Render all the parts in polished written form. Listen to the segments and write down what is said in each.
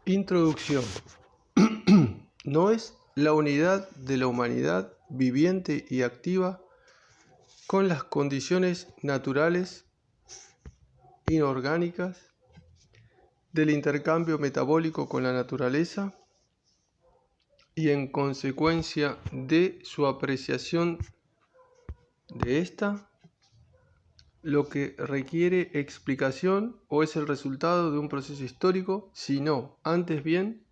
Introducción. No es la unidad de la humanidad viviente y activa con las condiciones naturales, inorgánicas, del intercambio metabólico con la naturaleza y en consecuencia de su apreciación de esta, lo que requiere explicación o es el resultado de un proceso histórico, sino, antes bien,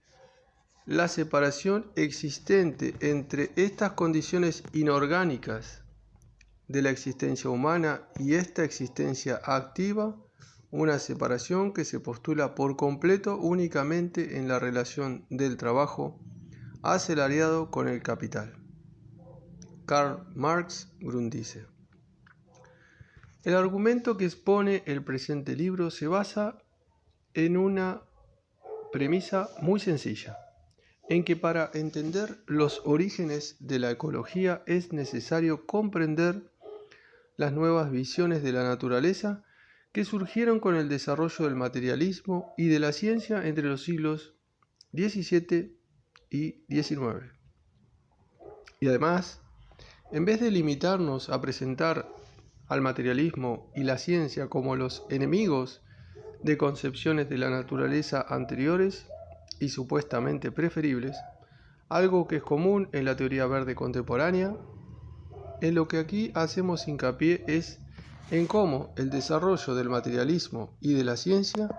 la separación existente entre estas condiciones inorgánicas de la existencia humana y esta existencia activa, una separación que se postula por completo únicamente en la relación del trabajo asalariado con el capital. Karl Marx Grundrisse. El argumento que expone el presente libro se basa en una premisa muy sencilla, en que para entender los orígenes de la ecología es necesario comprender las nuevas visiones de la naturaleza que surgieron con el desarrollo del materialismo y de la ciencia entre los siglos XVII y XIX. Y además, en vez de limitarnos a presentar al materialismo y la ciencia como los enemigos de concepciones de la naturaleza anteriores y supuestamente preferibles, algo que es común en la teoría verde contemporánea, en lo que aquí hacemos hincapié es en cómo el desarrollo del materialismo y de la ciencia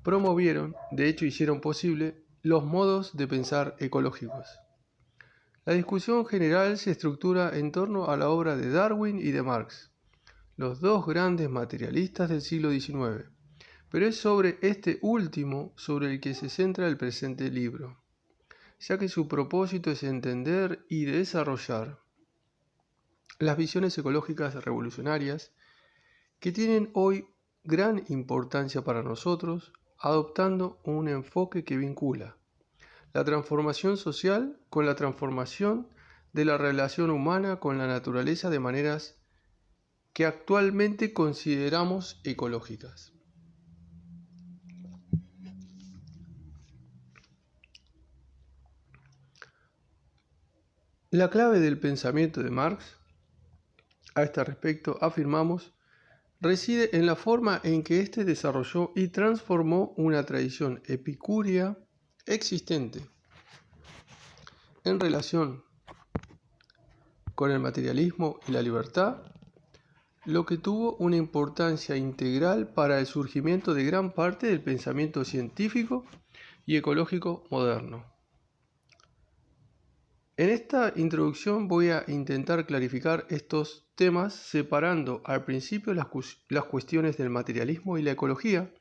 promovieron, de hecho hicieron posible, los modos de pensar ecológicos. La discusión general se estructura en torno a la obra de Darwin y de Marx, los dos grandes materialistas del siglo XIX, pero es sobre este último sobre el que se centra el presente libro, ya que su propósito es entender y desarrollar las visiones ecológicas revolucionarias que tienen hoy gran importancia para nosotros, adoptando un enfoque que vincula la transformación social con la transformación de la relación humana con la naturaleza de maneras que actualmente consideramos ecológicas. La clave del pensamiento de Marx, a este respecto, afirmamos, reside en la forma en que éste desarrolló y transformó una tradición epicúrea existente en relación con el materialismo y la libertad, lo que tuvo una importancia integral para el surgimiento de gran parte del pensamiento científico y ecológico moderno. En esta introducción voy a intentar clarificar estos temas separando al principio las cuestiones del materialismo y la ecología,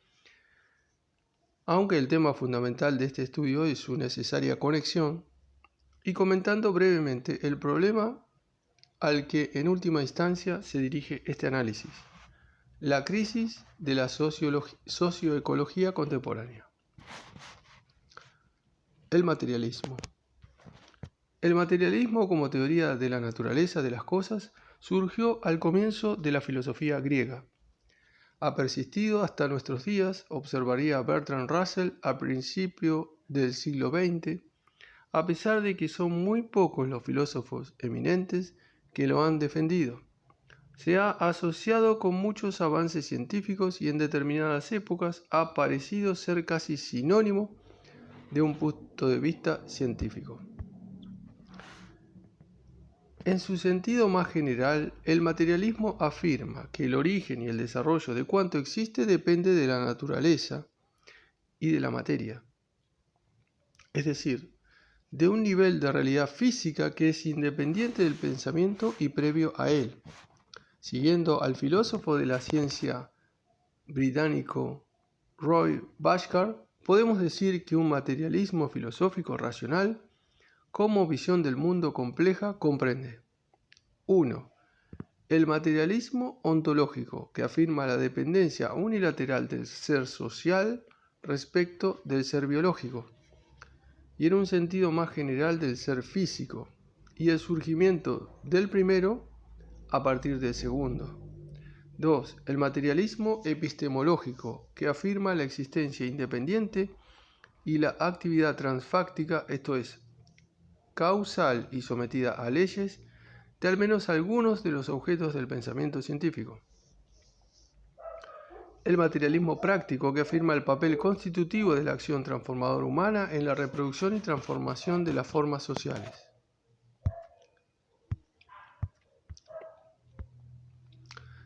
aunque el tema fundamental de este estudio es su necesaria conexión, y comentando brevemente el problema al que en última instancia se dirige este análisis, la crisis de la socioecología contemporánea. El materialismo. El materialismo como teoría de la naturaleza de las cosas surgió al comienzo de la filosofía griega. Ha persistido hasta nuestros días, observaría Bertrand Russell a principio del siglo XX, a pesar de que son muy pocos los filósofos eminentes que lo han defendido. Se ha asociado con muchos avances científicos y en determinadas épocas ha parecido ser casi sinónimo de un punto de vista científico. En su sentido más general, el materialismo afirma que el origen y el desarrollo de cuanto existe depende de la naturaleza y de la materia, es decir, de un nivel de realidad física que es independiente del pensamiento y previo a él. Siguiendo al filósofo de la ciencia británico Roy Bhaskar, podemos decir que un materialismo filosófico racional como visión del mundo compleja comprende 1. El materialismo ontológico, que afirma la dependencia unilateral del ser social respecto del ser biológico, y en un sentido más general del ser físico, y el surgimiento del primero a partir del segundo. 2. El materialismo epistemológico, que afirma la existencia independiente y la actividad transfáctica, esto es, causal y sometida a leyes, de al menos algunos de los objetos del pensamiento científico. El materialismo práctico, que afirma el papel constitutivo de la acción transformadora humana en la reproducción y transformación de las formas sociales.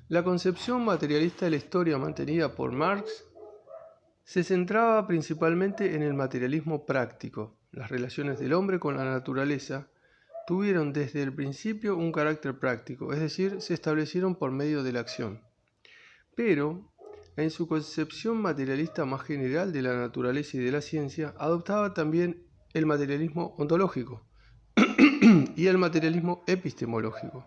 La concepción materialista de la historia mantenida por Marx se centraba principalmente en el materialismo práctico. Las relaciones del hombre con la naturaleza tuvieron desde el principio un carácter práctico, es decir, se establecieron por medio de la acción. Pero, en su concepción materialista más general de la naturaleza y de la ciencia, adoptaba también el materialismo ontológico y el materialismo epistemológico.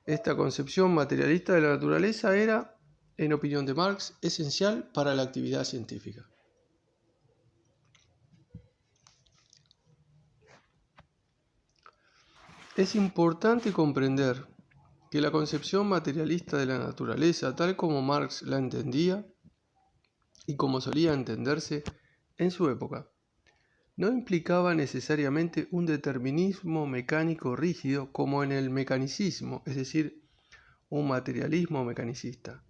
Esta concepción materialista de la naturaleza era, en opinión de Marx, esencial para la actividad científica. Es importante comprender que la concepción materialista de la naturaleza, tal como Marx la entendía y como solía entenderse en su época, no implicaba necesariamente un determinismo mecánico rígido como en el mecanicismo, es decir, un materialismo mecanicista.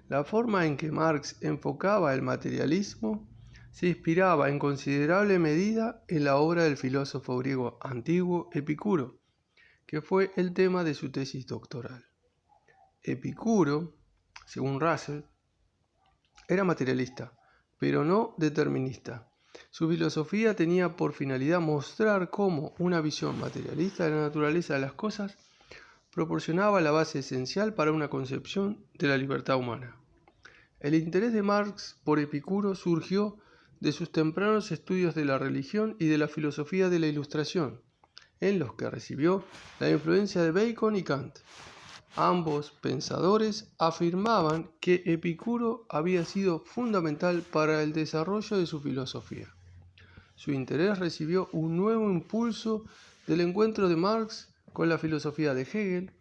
La forma en que Marx enfocaba el materialismo se inspiraba en considerable medida en la obra del filósofo griego antiguo Epicuro, que fue el tema de su tesis doctoral. Epicuro, según Russell, era materialista, pero no determinista. Su filosofía tenía por finalidad mostrar cómo una visión materialista de la naturaleza de las cosas proporcionaba la base esencial para una concepción de la libertad humana. El interés de Marx por Epicuro surgió de sus tempranos estudios de la religión y de la filosofía de la Ilustración, en los que recibió la influencia de Bacon y Kant. Ambos pensadores afirmaban que Epicuro había sido fundamental para el desarrollo de su filosofía. Su interés recibió un nuevo impulso del encuentro de Marx con la filosofía de Hegel,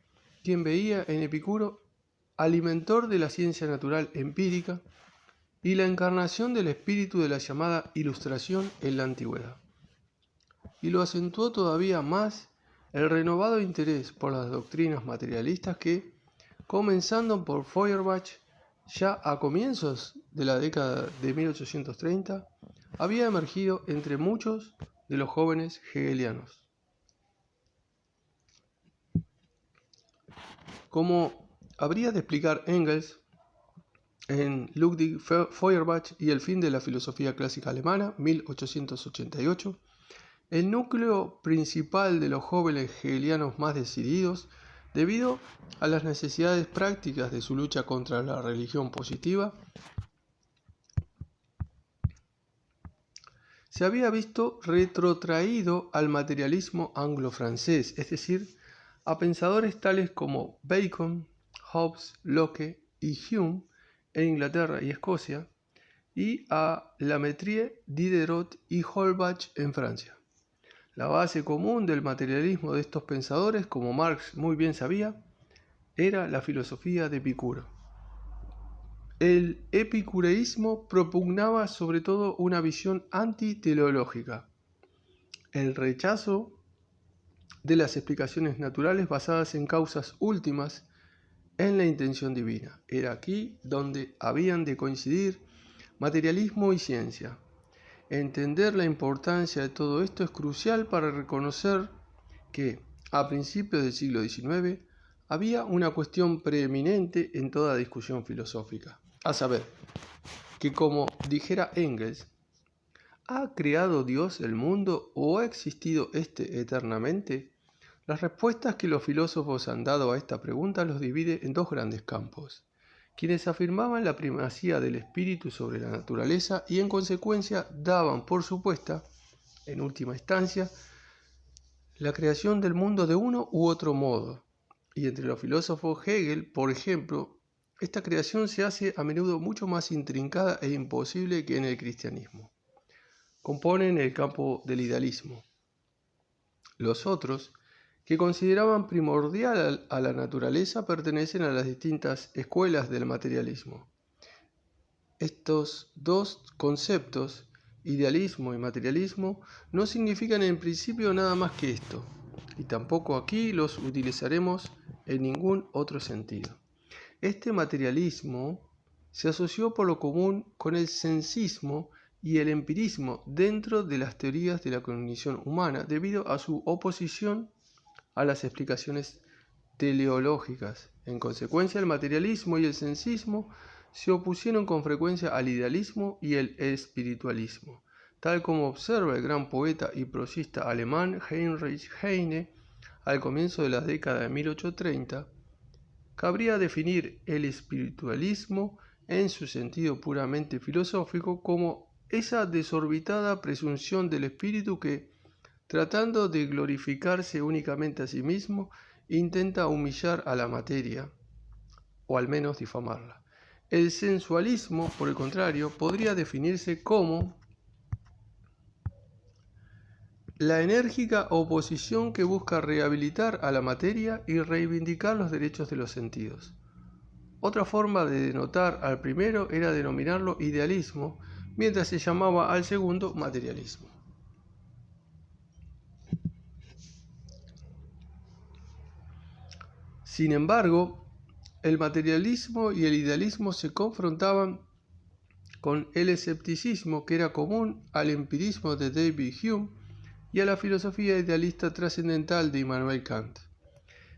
quien veía en Epicuro al inventor de la ciencia natural empírica y la encarnación del espíritu de la llamada Ilustración en la antigüedad. Y lo acentuó todavía más el renovado interés por las doctrinas materialistas que, comenzando por Feuerbach, ya a comienzos de la década de 1830, había emergido entre muchos de los jóvenes hegelianos. Como habría de explicar Engels en Ludwig Feuerbach y el fin de la filosofía clásica alemana, 1888, el núcleo principal de los jóvenes hegelianos más decididos, debido a las necesidades prácticas de su lucha contra la religión positiva, se había visto retrotraído al materialismo anglo-francés, es decir, a pensadores tales como Bacon, Hobbes, Locke y Hume en Inglaterra y Escocia, y a Lamettrie, Diderot y Holbach en Francia. La base común del materialismo de estos pensadores, como Marx muy bien sabía, era la filosofía de Epicuro. El epicureísmo propugnaba sobre todo una visión antiteleológica, el rechazo de las explicaciones naturales basadas en causas últimas en la intención divina. Era aquí donde habían de coincidir materialismo y ciencia. Entender la importancia de todo esto es crucial para reconocer que, a principios del siglo XIX, había una cuestión preeminente en toda discusión filosófica, a saber, que como dijera Engels, ¿ha creado Dios el mundo o ha existido éste eternamente? Las respuestas que los filósofos han dado a esta pregunta los divide en dos grandes campos: quienes afirmaban la primacía del espíritu sobre la naturaleza y en consecuencia daban por supuesta, en última instancia, la creación del mundo de uno u otro modo. Y entre los filósofos Hegel, por ejemplo, esta creación se hace a menudo mucho más intrincada e imposible que en el cristianismo. Componen el campo del idealismo. Los otros, que consideraban primordial a la naturaleza, pertenecen a las distintas escuelas del materialismo. Estos dos conceptos idealismo y materialismo no significan en principio nada más que esto, y tampoco aquí los utilizaremos en ningún otro sentido. Este materialismo se asoció por lo común con el sensismo y el empirismo dentro de las teorías de la cognición humana debido a su oposición a las explicaciones teleológicas. En consecuencia, el materialismo y el sensismo se opusieron con frecuencia al idealismo y el espiritualismo, tal como observa el gran poeta y prosista alemán Heinrich Heine al comienzo de la década de 1830. Cabría definir el espiritualismo en su sentido puramente filosófico como esa desorbitada presunción del espíritu que, tratando de glorificarse únicamente a sí mismo, intenta humillar a la materia, o al menos difamarla. El sensualismo, por el contrario, podría definirse como la enérgica oposición que busca rehabilitar a la materia y reivindicar los derechos de los sentidos. Otra forma de denotar al primero era denominarlo idealismo, mientras se llamaba al segundo materialismo. Sin embargo, el materialismo y el idealismo se confrontaban con el escepticismo que era común al empirismo de David Hume y a la filosofía idealista trascendental de Immanuel Kant.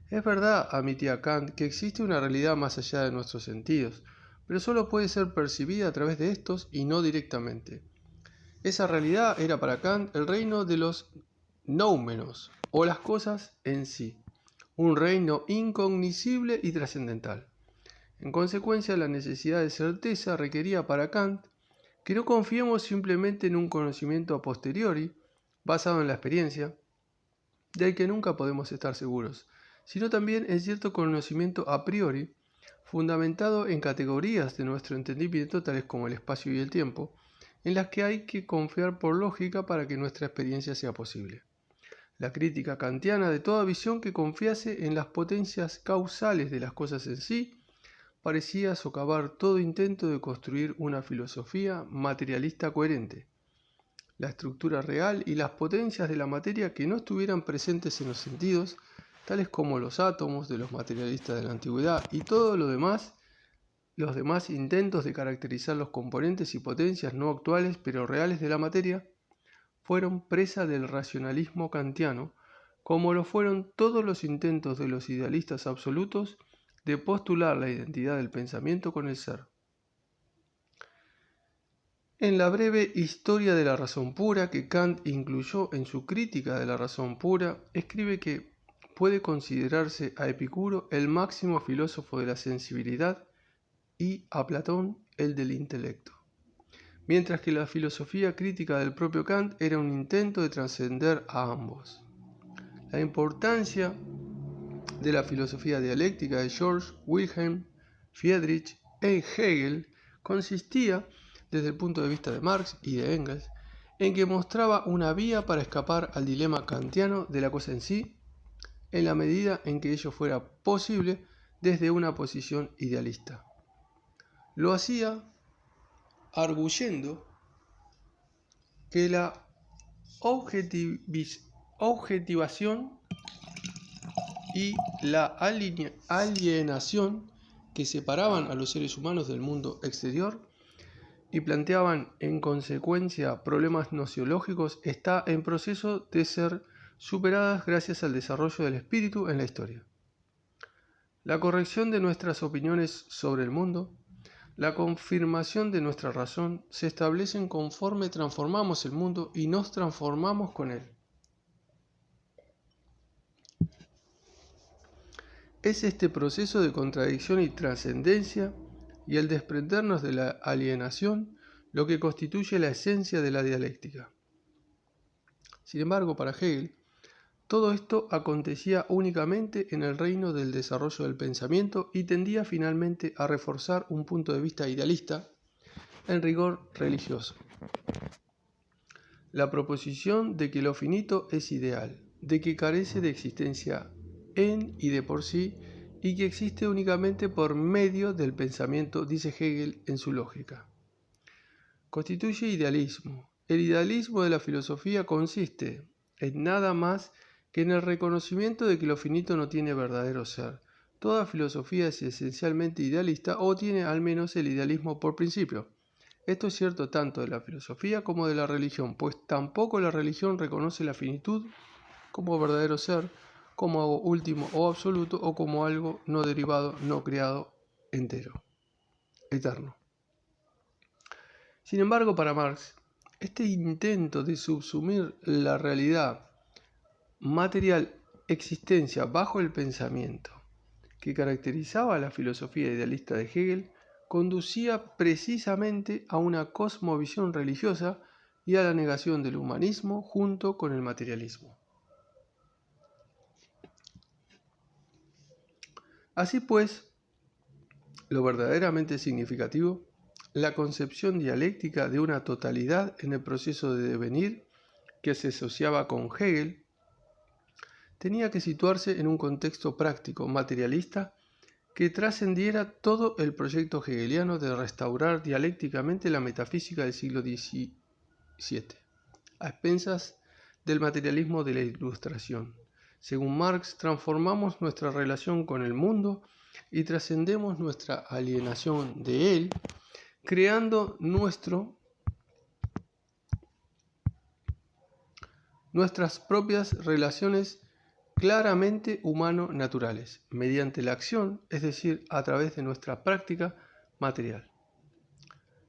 Es verdad, admitía Kant, que existe una realidad más allá de nuestros sentidos, pero solo puede ser percibida a través de estos y no directamente. Esa realidad era para Kant el reino de los noumenos, o las cosas en sí, un reino incognoscible y trascendental. En consecuencia, la necesidad de certeza requería para Kant que no confiemos simplemente en un conocimiento a posteriori, basado en la experiencia, del que nunca podemos estar seguros, sino también en cierto conocimiento a priori, fundamentado en categorías de nuestro entendimiento tales como el espacio y el tiempo, en las que hay que confiar por lógica para que nuestra experiencia sea posible. La crítica kantiana de toda visión que confiase en las potencias causales de las cosas en sí parecía socavar todo intento de construir una filosofía materialista coherente. La estructura real y las potencias de la materia que no estuvieran presentes en los sentidos, tales como los átomos de los materialistas de la antigüedad y todo lo demás, los demás intentos de caracterizar los componentes y potencias no actuales pero reales de la materia, fueron presa del racionalismo kantiano, como lo fueron todos los intentos de los idealistas absolutos de postular la identidad del pensamiento con el ser. En la breve Historia de la razón pura que Kant incluyó en su crítica de la razón pura, escribe que puede considerarse a Epicuro el máximo filósofo de la sensibilidad y a Platón el del intelecto, mientras que la filosofía crítica del propio Kant era un intento de trascender a ambos. La importancia de la filosofía dialéctica de Georg Wilhelm Friedrich Hegel consistía, desde el punto de vista de Marx y de Engels, en que mostraba una vía para escapar al dilema kantiano de la cosa en sí, en la medida en que ello fuera posible desde una posición idealista. Lo hacía arguyendo que la objetivación y la alienación que separaban a los seres humanos del mundo exterior y planteaban en consecuencia problemas nociológicos está en proceso de ser superadas gracias al desarrollo del espíritu en la historia. La corrección de nuestras opiniones sobre el mundo, la confirmación de nuestra razón se establecen conforme transformamos el mundo y nos transformamos con él. Es este proceso de contradicción y trascendencia y el desprendernos de la alienación lo que constituye la esencia de la dialéctica. Sin embargo, para Hegel, todo esto acontecía únicamente en el reino del desarrollo del pensamiento y tendía finalmente a reforzar un punto de vista idealista, en rigor religioso. La proposición de que lo finito es ideal, de que carece de existencia en y de por sí, y que existe únicamente por medio del pensamiento, dice Hegel en su lógica. Constituye idealismo, El idealismo de la filosofía consiste en nada más que en el reconocimiento de que lo finito no tiene verdadero ser. Toda filosofía es esencialmente idealista o tiene al menos el idealismo por principio. Esto es cierto tanto de la filosofía como de la religión, pues tampoco la religión reconoce la finitud como verdadero ser, como algo último o absoluto, o como algo no derivado, no creado, entero, eterno. Sin embargo, para Marx, este intento de subsumir la realidad material existencia bajo el pensamiento que caracterizaba a la filosofía idealista de Hegel conducía precisamente a una cosmovisión religiosa y a la negación del humanismo junto con el materialismo. Así pues, lo verdaderamente significativo, la concepción dialéctica de una totalidad en el proceso de devenir que se asociaba con Hegel, tenía que situarse en un contexto práctico, materialista, que trascendiera todo el proyecto hegeliano de restaurar dialécticamente la metafísica del siglo XVII, a expensas del materialismo de la Ilustración. Según Marx, transformamos nuestra relación con el mundo y trascendemos nuestra alienación de él, creando nuestras propias relaciones claramente humano-naturales, mediante la acción, es decir, a través de nuestra práctica material.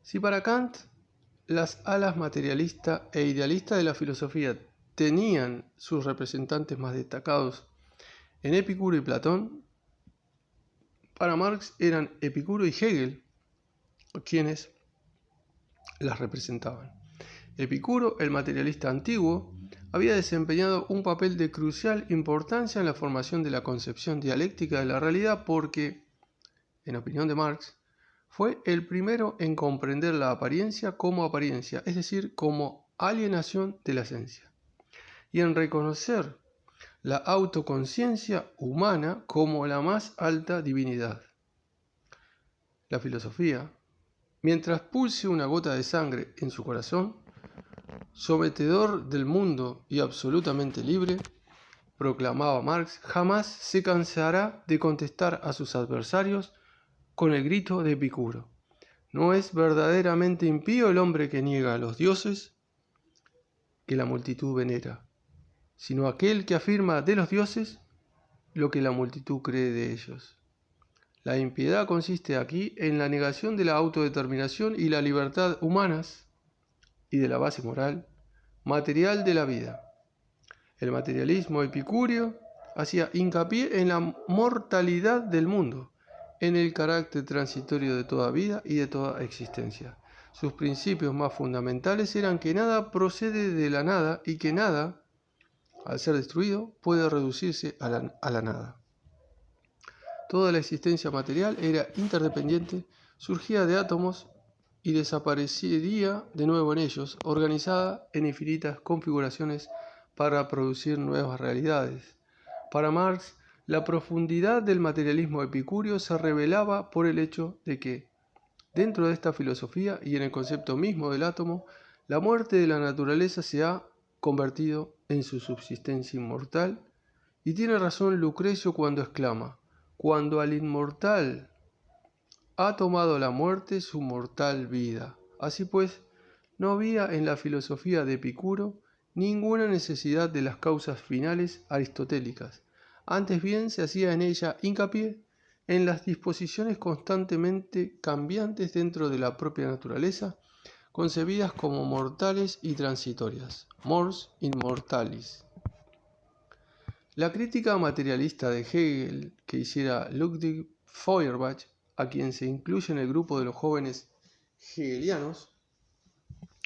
Si para Kant las alas materialista e idealista de la filosofía tenían sus representantes más destacados en Epicuro y Platón, para Marx eran Epicuro y Hegel quienes las representaban. Epicuro, el materialista antiguo, había desempeñado un papel de crucial importancia en la formación de la concepción dialéctica de la realidad porque, en opinión de Marx, fue el primero en comprender la apariencia como apariencia, es decir, como alienación de la esencia, y en reconocer la autoconciencia humana como la más alta divinidad. La filosofía, mientras pulse una gota de sangre en su corazón, sometedor del mundo y absolutamente libre, proclamaba Marx, jamás se cansará de contestar a sus adversarios con el grito de Epicuro: no es verdaderamente impío el hombre que niega a los dioses que la multitud venera, sino aquel que afirma de los dioses lo que la multitud cree de ellos. La impiedad consiste aquí en la negación de la autodeterminación y la libertad humanas y de la base moral, material de la vida. El materialismo epicúreo hacía hincapié en la mortalidad del mundo, en el carácter transitorio de toda vida y de toda existencia. Sus principios más fundamentales eran que nada procede de la nada y que nada, al ser destruido, puede reducirse a la nada. Toda la existencia material era interdependiente, surgía de átomos y desaparecería de nuevo en ellos, organizada en infinitas configuraciones para producir nuevas realidades. Para Marx, la profundidad del materialismo epicúreo se revelaba por el hecho de que, dentro de esta filosofía y en el concepto mismo del átomo, la muerte de la naturaleza se ha convertido en su subsistencia inmortal, y tiene razón Lucrecio cuando exclama: cuando al inmortal ha tomado la muerte su mortal vida. Así pues, no había en la filosofía de Epicuro ninguna necesidad de las causas finales aristotélicas. Antes bien se hacía en ella hincapié en las disposiciones constantemente cambiantes dentro de la propia naturaleza, concebidas como mortales y transitorias, mors immortalis. La crítica materialista de Hegel que hiciera Ludwig Feuerbach, a quien se incluye en el grupo de los jóvenes hegelianos,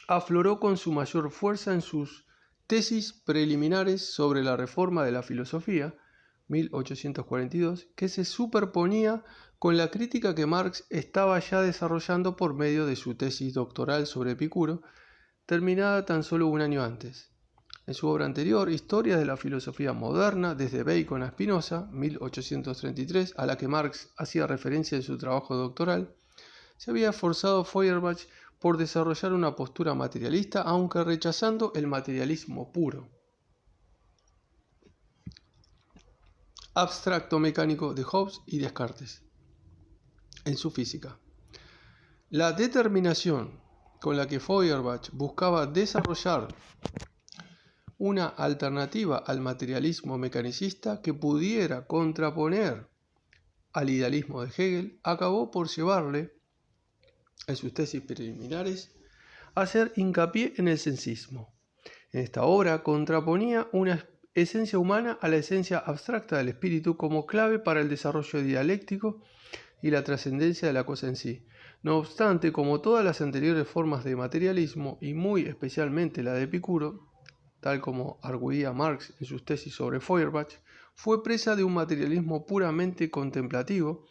afloró con su mayor fuerza en sus tesis preliminares sobre la reforma de la filosofía, 1842, que se superponía con la crítica que Marx estaba ya desarrollando por medio de su tesis doctoral sobre Epicuro, terminada tan solo un año antes. En su obra anterior, Historia de la filosofía moderna, desde Bacon a Spinoza, 1833, a la que Marx hacía referencia en su trabajo doctoral, se había esforzado Feuerbach por desarrollar una postura materialista, aunque rechazando el materialismo puro, abstracto mecánico de Hobbes y Descartes en su física. La determinación con la que Feuerbach buscaba desarrollar una alternativa al materialismo mecanicista que pudiera contraponer al idealismo de Hegel acabó por llevarle, en sus tesis preliminares, a hacer hincapié en el sensismo. En esta obra contraponía una esencia humana a la esencia abstracta del espíritu como clave para el desarrollo dialéctico y la trascendencia de la cosa en sí. No obstante, como todas las anteriores formas de materialismo, y muy especialmente la de Epicuro, tal como arguía Marx en sus tesis sobre Feuerbach, fue presa de un materialismo puramente contemplativo,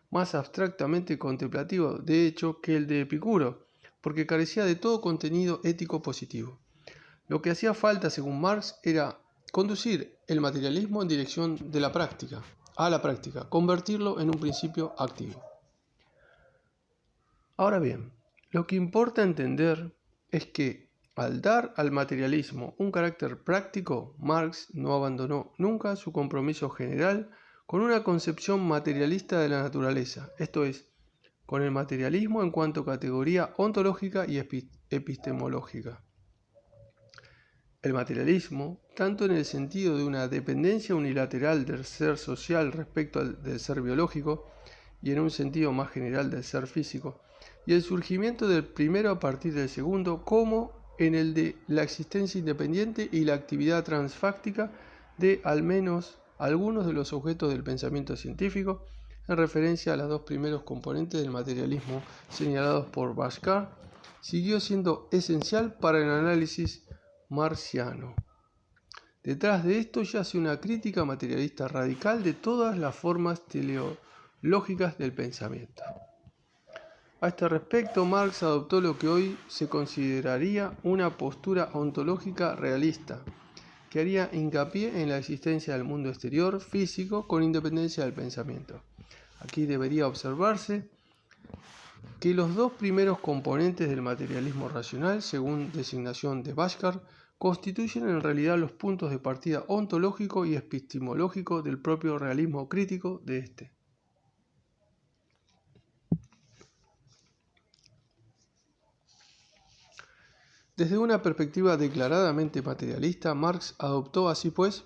más abstractamente contemplativo, de hecho, que el de Epicuro, porque carecía de todo contenido ético positivo. Lo que hacía falta, según Marx, era conducir el materialismo en dirección de la práctica, convertirlo en un principio activo. Ahora bien, lo que importa entender es que al dar al materialismo un carácter práctico, Marx no abandonó nunca su compromiso general con una concepción materialista de la naturaleza, esto es, con el materialismo en cuanto categoría ontológica y epistemológica. El materialismo, tanto en el sentido de una dependencia unilateral del ser social respecto del ser biológico, y en un sentido más general del ser físico, y el surgimiento del primero a partir del segundo, como en el de la existencia independiente y la actividad transfáctica de al menos algunos de los objetos del pensamiento científico, en referencia a los dos primeros componentes del materialismo señalados por Bhaskar, siguió siendo esencial para el análisis marciano. Detrás de esto yace una crítica materialista radical de todas las formas teleológicas del pensamiento. A este respecto, Marx adoptó lo que hoy se consideraría una postura ontológica realista, que haría hincapié en la existencia del mundo exterior físico con independencia del pensamiento. Aquí debería observarse que los dos primeros componentes del materialismo racional, según designación de Bhaskar, constituyen en realidad los puntos de partida ontológico y epistemológico del propio realismo crítico de este. Desde una perspectiva declaradamente materialista, Marx adoptó así pues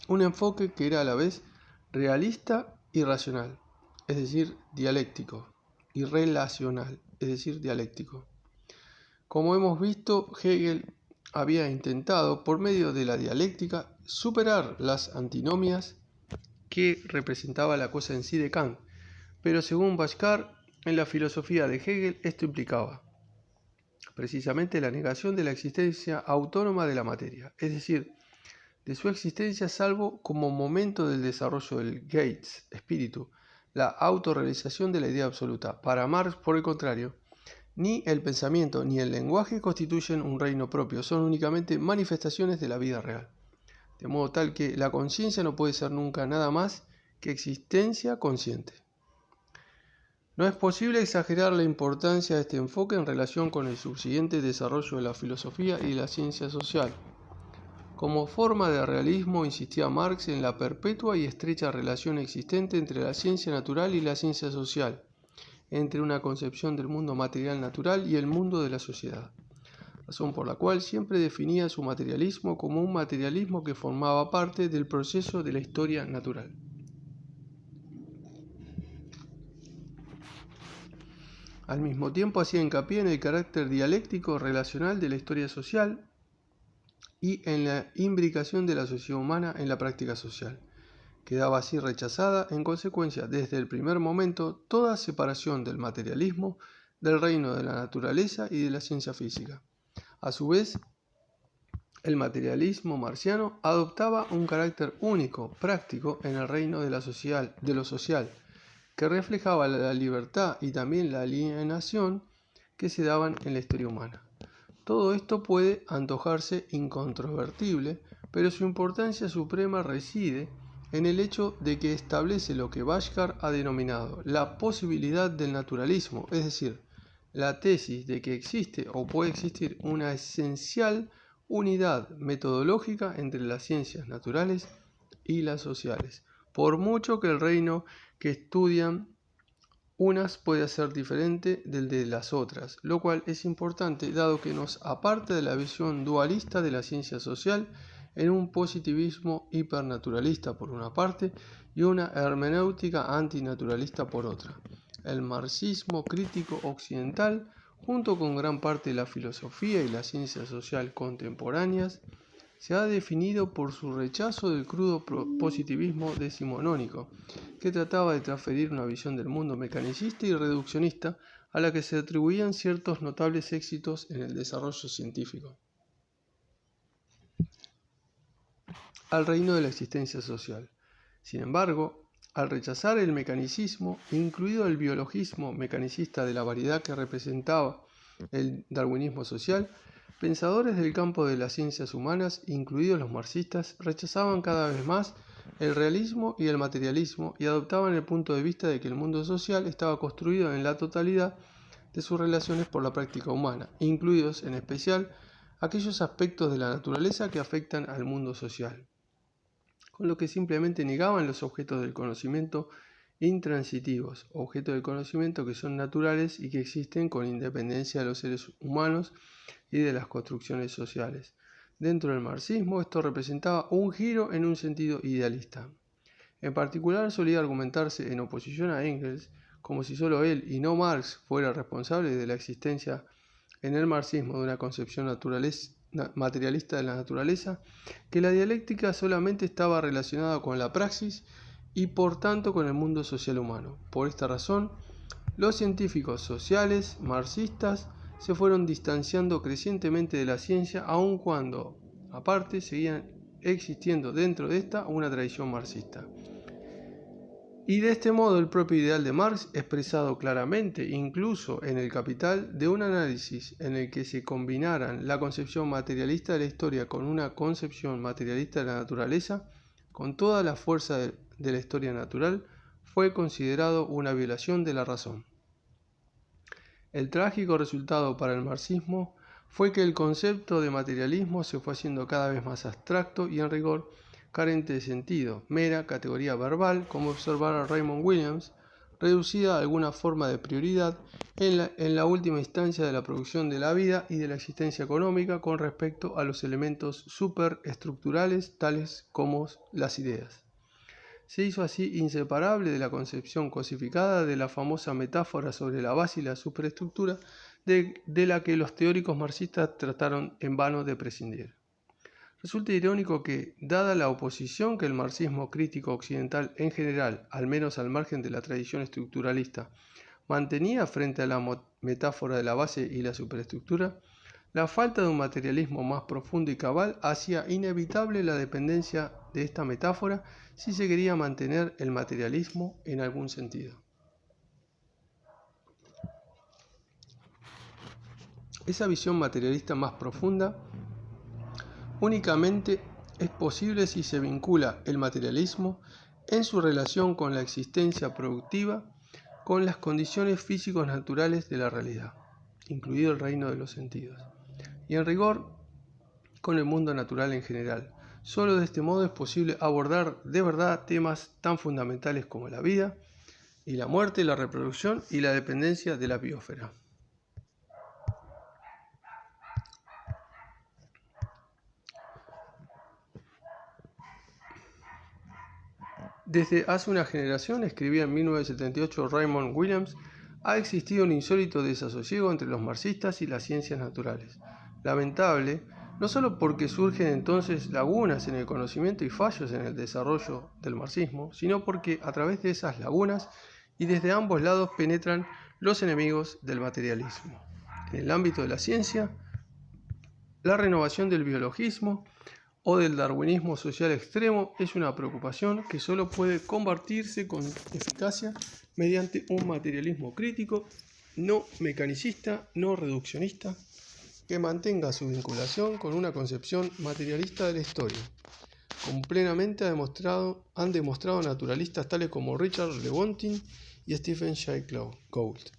un enfoque que era a la vez realista y racional, es decir, dialéctico, y relacional, es decir, dialéctico. Como hemos visto, Hegel había intentado, por medio de la dialéctica, superar las antinomias que representaba la cosa en sí de Kant, pero según Bhaskar, en la filosofía de Hegel esto implicaba precisamente la negación de la existencia autónoma de la materia, es decir, de su existencia salvo como momento del desarrollo del Geist, espíritu, la autorrealización de la idea absoluta. Para Marx, por el contrario, ni el pensamiento ni el lenguaje constituyen un reino propio, son únicamente manifestaciones de la vida real, de modo tal que la conciencia no puede ser nunca nada más que existencia consciente. No es posible exagerar la importancia de este enfoque en relación con el subsiguiente desarrollo de la filosofía y la ciencia social. Como forma de realismo insistía Marx en la perpetua y estrecha relación existente entre la ciencia natural y la ciencia social, entre una concepción del mundo material natural y el mundo de la sociedad, razón por la cual siempre definía su materialismo como un materialismo que formaba parte del proceso de la historia natural. Al mismo tiempo hacía hincapié en el carácter dialéctico relacional de la historia social y en la imbricación de la sociedad humana en la práctica social. Quedaba así rechazada, en consecuencia, desde el primer momento, toda separación del materialismo, del reino de la naturaleza y de la ciencia física. A su vez, el materialismo marciano adoptaba un carácter único, práctico, en el reino de lo social, que reflejaba la libertad y también la alienación que se daban en la historia humana. Todo esto puede antojarse incontrovertible, pero su importancia suprema reside en el hecho de que establece lo que Bhaskar ha denominado la posibilidad del naturalismo, es decir, la tesis de que existe o puede existir una esencial unidad metodológica entre las ciencias naturales y las sociales, por mucho que el reino que estudian unas puede ser diferente del de las otras, lo cual es importante dado que nos aparta de la visión dualista de la ciencia social en un positivismo hipernaturalista por una parte y una hermenéutica antinaturalista por otra. El marxismo crítico occidental, junto con gran parte de la filosofía y la ciencia social contemporáneas, se ha definido por su rechazo del crudo positivismo decimonónico, que trataba de transferir una visión del mundo mecanicista y reduccionista a la que se atribuían ciertos notables éxitos en el desarrollo científico. Al reino de la existencia social. Sin embargo, al rechazar el mecanicismo, incluido el biologismo mecanicista de la variedad que representaba el darwinismo social, pensadores del campo de las ciencias humanas, incluidos los marxistas, rechazaban cada vez más el realismo y el materialismo y adoptaban el punto de vista de que el mundo social estaba construido en la totalidad de sus relaciones por la práctica humana, incluidos en especial aquellos aspectos de la naturaleza que afectan al mundo social, con lo que simplemente negaban los objetos del conocimiento intransitivos, objetos del conocimiento que son naturales y que existen con independencia de los seres humanos y de las construcciones sociales. Dentro del marxismo, esto representaba un giro en un sentido idealista. En particular, solía argumentarse en oposición a Engels, como si solo él y no Marx fuera responsable de la existencia en el marxismo de una concepción materialista de la naturaleza, que la dialéctica solamente estaba relacionada con la praxis y por tanto con el mundo social humano. Por esta razón, los científicos sociales marxistas se fueron distanciando crecientemente de la ciencia, aun cuando, aparte, seguían existiendo dentro de esta una tradición marxista. Y de este modo el propio ideal de Marx, expresado claramente incluso en el Capital, de un análisis en el que se combinaran la concepción materialista de la historia con una concepción materialista de la naturaleza, con toda la fuerza de la historia natural, fue considerado una violación de la razón. El trágico resultado para el marxismo fue que el concepto de materialismo se fue haciendo cada vez más abstracto y en rigor carente de sentido, mera categoría verbal, como observara Raymond Williams, reducida a alguna forma de prioridad en la última instancia de la producción de la vida y de la existencia económica con respecto a los elementos superestructurales tales como las ideas. Se hizo así inseparable de la concepción cosificada de la famosa metáfora sobre la base y la superestructura de la que los teóricos marxistas trataron en vano de prescindir. Resulta irónico que, dada la oposición que el marxismo crítico occidental en general, al menos al margen de la tradición estructuralista, mantenía frente a la metáfora de la base y la superestructura, la falta de un materialismo más profundo y cabal hacía inevitable la dependencia de esta metáfora si se quería mantener el materialismo en algún sentido. Esa visión materialista más profunda únicamente es posible si se vincula el materialismo en su relación con la existencia productiva, con las condiciones físicos naturales de la realidad, incluido el reino de los sentidos, y en rigor con el mundo natural en general. Solo de este modo es posible abordar de verdad temas tan fundamentales como la vida y la muerte, la reproducción y la dependencia de la biosfera. Desde hace una generación, escribía en 1978 Raymond Williams, ha existido un insólito desasosiego entre los marxistas y las ciencias naturales. Lamentable, no solo porque surgen entonces lagunas en el conocimiento y fallos en el desarrollo del marxismo, sino porque a través de esas lagunas y desde ambos lados penetran los enemigos del materialismo. En el ámbito de la ciencia, la renovación del biologismo o del darwinismo social extremo es una preocupación que solo puede combatirse con eficacia mediante un materialismo crítico, no mecanicista, no reduccionista, que mantenga su vinculación con una concepción materialista de la historia, como plenamente han demostrado naturalistas tales como Richard Lewontin y Stephen Jay Gould.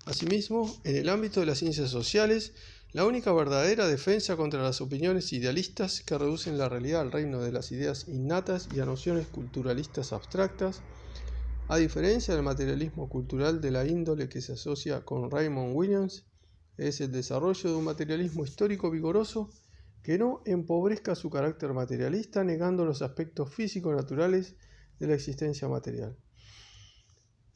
Asimismo, en el ámbito de las ciencias sociales, la única verdadera defensa contra las opiniones idealistas que reducen la realidad al reino de las ideas innatas y a nociones culturalistas abstractas, a diferencia del materialismo cultural de la índole que se asocia con Raymond Williams, es el desarrollo de un materialismo histórico vigoroso que no empobrezca su carácter materialista negando los aspectos físico-naturales de la existencia material.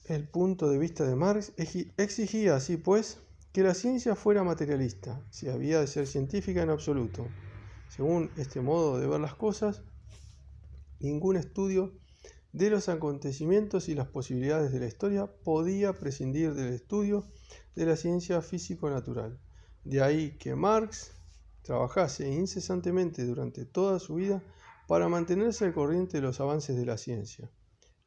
El punto de vista de Marx exigía así pues que la ciencia fuera materialista, si había de ser científica en absoluto. Según este modo de ver las cosas, ningún estudio de los acontecimientos y las posibilidades de la historia podía prescindir del estudio de la ciencia físico-natural. De ahí que Marx trabajase incesantemente durante toda su vida para mantenerse al corriente de los avances de la ciencia.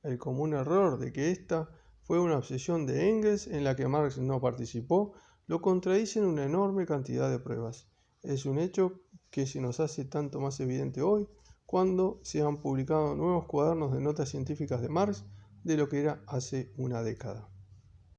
El común error de que esta fue una obsesión de Engels en la que Marx no participó lo contradicen una enorme cantidad de pruebas. Es un hecho que se nos hace tanto más evidente hoy cuando se han publicado nuevos cuadernos de notas científicas de Marx de lo que era hace una década.